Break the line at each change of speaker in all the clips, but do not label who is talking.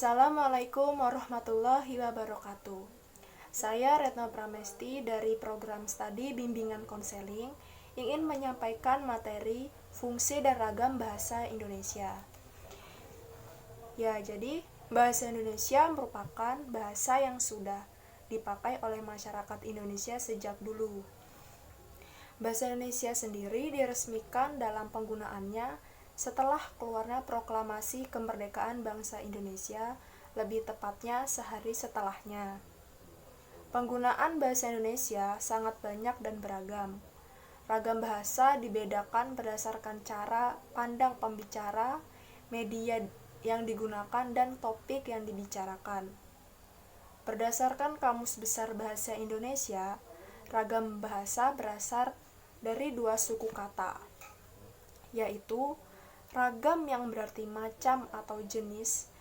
Assalamualaikum warahmatullahi wabarakatuh. Saya Retno Pramesti dari program studi bimbingan konseling ingin menyampaikan materi fungsi dan ragam bahasa Indonesia. Jadi bahasa Indonesia merupakan bahasa yang sudah dipakai oleh masyarakat Indonesia sejak dulu. Bahasa Indonesia sendiri diresmikan dalam penggunaannya setelah keluarnya proklamasi kemerdekaan bangsa Indonesia, lebih tepatnya sehari setelahnya. Penggunaan bahasa Indonesia sangat banyak dan beragam. Ragam bahasa dibedakan berdasarkan cara pandang pembicara, media yang digunakan, dan topik yang dibicarakan. Berdasarkan Kamus Besar Bahasa Indonesia, ragam bahasa berasal dari dua suku kata, yaitu ragam yang berarti macam atau jenis,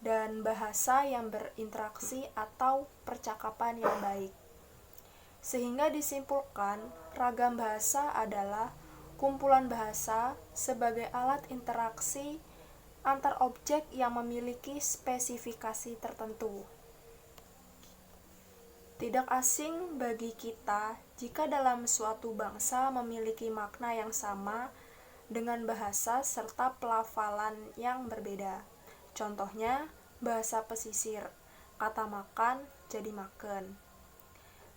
dan bahasa yang berinteraksi atau percakapan yang baik. Sehingga disimpulkan, ragam bahasa adalah kumpulan bahasa sebagai alat interaksi antar objek yang memiliki spesifikasi tertentu. Tidak asing bagi kita jika dalam suatu bangsa memiliki makna yang sama dengan bahasa serta pelafalan yang berbeda. Contohnya, bahasa pesisir, kata makan jadi makan.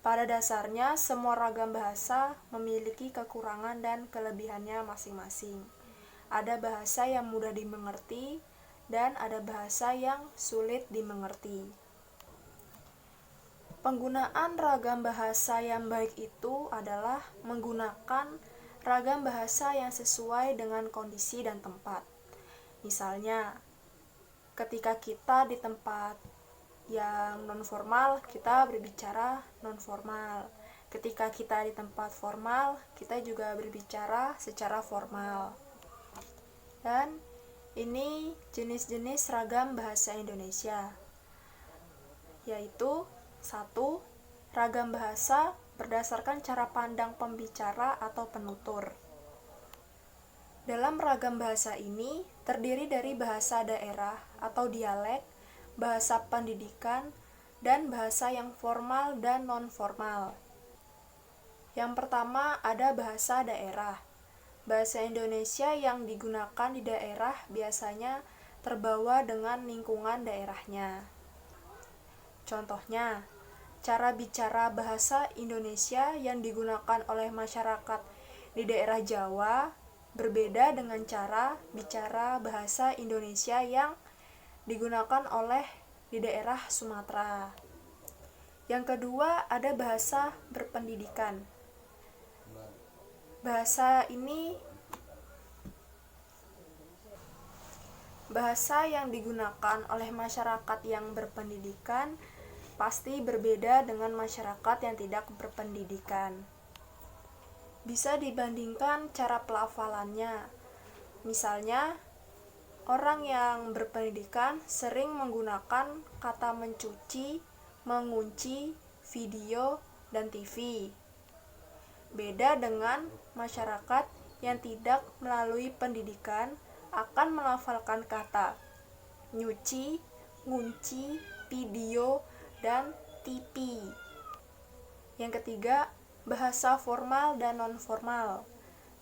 Pada dasarnya, semua ragam bahasa memiliki kekurangan dan kelebihannya masing-masing. Ada bahasa yang mudah dimengerti dan ada bahasa yang sulit dimengerti. Penggunaan ragam bahasa yang baik itu adalah menggunakan ragam bahasa yang sesuai dengan kondisi dan tempat. Misalnya, ketika kita di tempat yang non-formal, kita berbicara non-formal. Ketika kita di tempat formal, kita juga berbicara secara formal. Dan ini jenis-jenis ragam bahasa Indonesia, yaitu 1. Ragam bahasa berdasarkan cara pandang pembicara atau penutur. Dalam ragam bahasa ini terdiri dari bahasa daerah atau dialek, bahasa pendidikan, dan bahasa yang formal dan non-formal. Yang pertama ada bahasa daerah. Bahasa Indonesia yang digunakan di daerah biasanya terbawa dengan lingkungan daerahnya. Contohnya, cara bicara bahasa Indonesia yang digunakan oleh masyarakat di daerah Jawa berbeda dengan cara bicara bahasa Indonesia yang digunakan oleh di daerah Sumatera. Yang kedua, ada bahasa berpendidikan. Bahasa yang digunakan oleh masyarakat yang berpendidikan pasti berbeda dengan masyarakat yang tidak berpendidikan. Bisa dibandingkan cara pelafalannya. Misalnya, orang yang berpendidikan sering menggunakan kata mencuci, mengunci, video, dan TV. Beda dengan masyarakat yang tidak melalui pendidikan akan melafalkan kata nyuci, ngunci, video, dan TV. Yang ketiga, bahasa formal dan non-formal.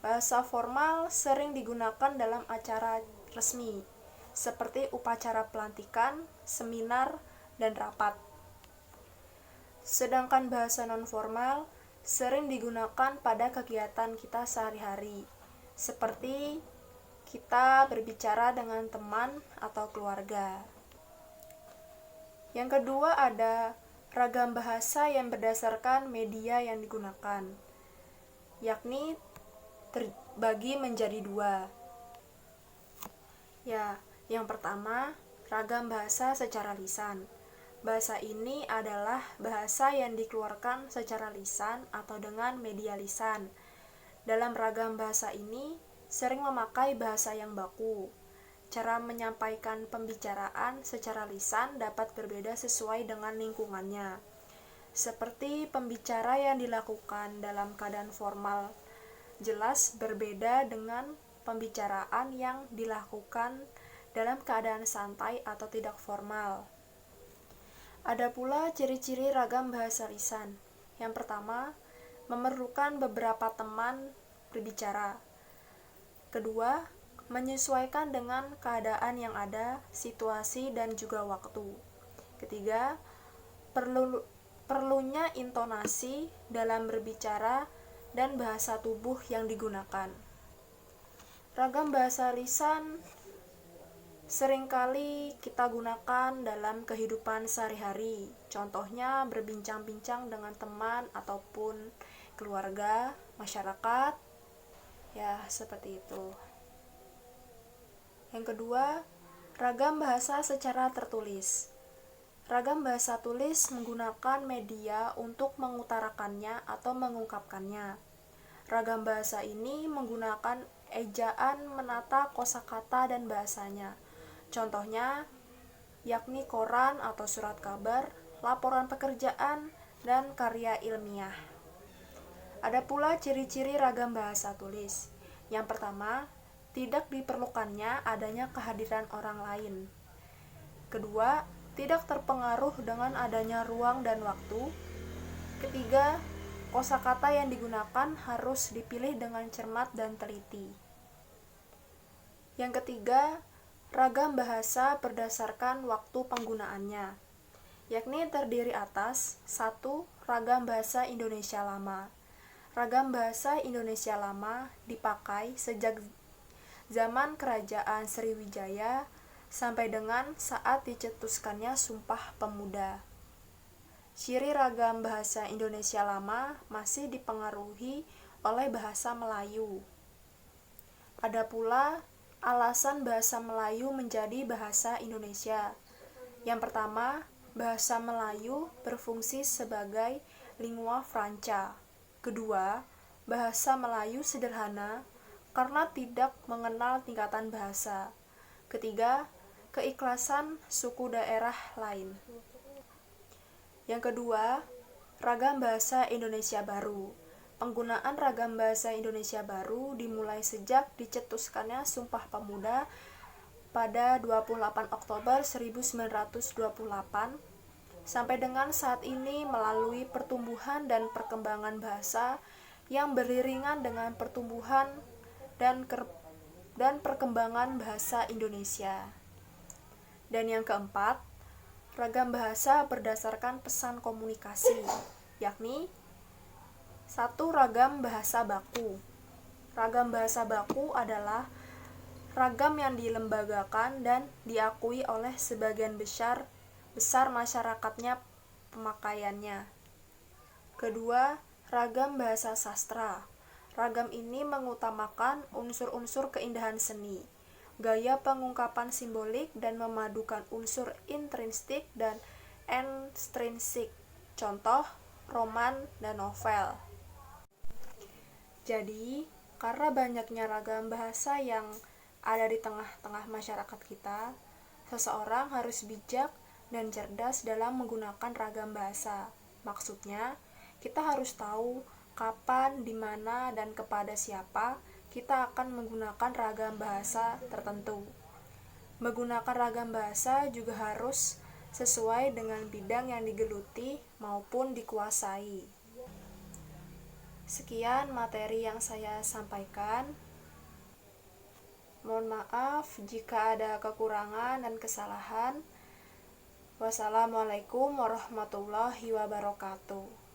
Bahasa formal sering digunakan dalam acara resmi, seperti upacara pelantikan, seminar, dan rapat. Sedangkan bahasa non-formal sering digunakan pada kegiatan kita sehari-hari, seperti kita berbicara dengan teman atau keluarga. Yang kedua ada ragam bahasa yang berdasarkan media yang digunakan, yakni terbagi menjadi 2. Yang pertama, ragam bahasa secara lisan. Bahasa ini adalah bahasa yang dikeluarkan secara lisan atau dengan media lisan. Dalam ragam bahasa ini sering memakai bahasa yang baku. Cara menyampaikan pembicaraan secara lisan dapat berbeda sesuai dengan lingkungannya. Seperti pembicara yang dilakukan dalam keadaan formal jelas berbeda dengan pembicaraan yang dilakukan dalam keadaan santai atau tidak formal. Ada pula ciri-ciri ragam bahasa lisan. Yang pertama, memerlukan beberapa teman berbicara. Kedua, menyesuaikan dengan keadaan yang ada, situasi, dan juga waktu. Ketiga, perlunya intonasi dalam berbicara dan bahasa tubuh yang digunakan. Ragam bahasa lisan seringkali kita gunakan dalam kehidupan sehari-hari. Contohnya berbincang-bincang dengan teman ataupun keluarga, masyarakat. Ya, seperti itu. Yang kedua, ragam bahasa secara tertulis. Ragam bahasa tulis menggunakan media untuk mengutarakannya atau mengungkapkannya. Ragam bahasa ini menggunakan ejaan menata kosakata dan bahasanya. Contohnya, yakni koran atau surat kabar, laporan pekerjaan, dan karya ilmiah. Ada pula ciri-ciri ragam bahasa tulis. Yang pertama, tidak diperlukannya adanya kehadiran orang lain. Kedua, tidak terpengaruh dengan adanya ruang dan waktu. Ketiga, kosakata yang digunakan harus dipilih dengan cermat dan teliti. Yang ketiga, ragam bahasa berdasarkan waktu penggunaannya, yakni terdiri atas 1. Ragam bahasa Indonesia lama. Ragam bahasa Indonesia lama dipakai sejak zaman Kerajaan Sriwijaya sampai dengan saat dicetuskannya Sumpah Pemuda. Ciri ragam bahasa Indonesia lama masih dipengaruhi oleh bahasa Melayu. Ada pula alasan bahasa Melayu menjadi bahasa Indonesia. Yang pertama, bahasa Melayu berfungsi sebagai lingua franca. Kedua, bahasa Melayu sederhana karena tidak mengenal tingkatan bahasa. Ketiga, keikhlasan suku daerah lain. Yang kedua, ragam bahasa Indonesia baru. Penggunaan ragam bahasa Indonesia baru dimulai sejak dicetuskannya Sumpah Pemuda pada 28 Oktober 1928 sampai dengan saat ini melalui pertumbuhan dan perkembangan bahasa yang beriringan dengan pertumbuhan dan perkembangan bahasa Indonesia. Dan yang keempat, ragam bahasa berdasarkan pesan komunikasi, yakni 1. Ragam bahasa baku. Ragam bahasa baku adalah ragam yang dilembagakan dan diakui oleh sebagian besar masyarakatnya pemakaiannya. Kedua, ragam bahasa sastra. Ragam ini mengutamakan unsur-unsur keindahan seni, gaya pengungkapan simbolik, dan memadukan unsur intrinsik dan ekstrinsik. Contoh, roman dan novel. Jadi, karena banyaknya ragam bahasa yang ada di tengah-tengah masyarakat kita, seseorang harus bijak dan cerdas dalam menggunakan ragam bahasa. Maksudnya, kita harus tahu kapan, di mana, dan kepada siapa kita akan menggunakan ragam bahasa tertentu. Menggunakan ragam bahasa juga harus sesuai dengan bidang yang digeluti maupun dikuasai. Sekian materi yang saya sampaikan. Mohon maaf jika ada kekurangan dan kesalahan. Wassalamualaikum warahmatullahi wabarakatuh.